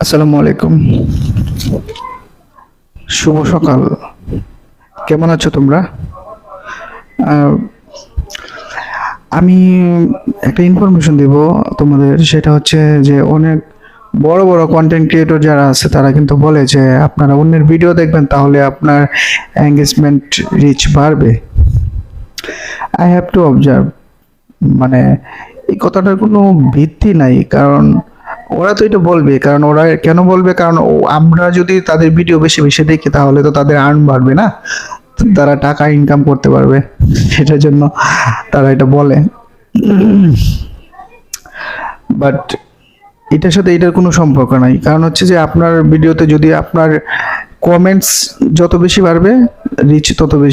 আসসালামু আলাইকুম, শুভ সকাল। কেমন আছো তোমরা? আহ, আমি একটা ইনফরমেশন দেব তোমাদের, সেটা হচ্ছে যে অনেক বড় বড় কন্টেন্ট ক্রিয়েটর যারা আছে তারা কিন্তু বলে যে আপনারা অন্যের ভিডিও দেখবেন তাহলে আপনার এঙ্গেজমেন্ট রিচ বাড়বে। আই হ্যাভ টু অবজার্ভ, মানে এই কথাটার কোনো ভিত্তি নাই, কারণ ওরা তো এটা বলবে, কারণ ওরা কেন বলবে, কারণ আমরা যদি তাদের ভিডিও বেশি বেশি দেখি তাহলে তো তাদের আর্ন বাড়বে না, তারা টাকা ইনকাম করতে পারবে, সেটার জন্য তারা এটা বলে। বাট এটার সাথে এটার কোনো সম্পর্ক নাই, কারণ হচ্ছে যে আপনার ভিডিওতে যদি আপনার কমেন্টস যত বেশি বাড়বে, রিচ তত বেশি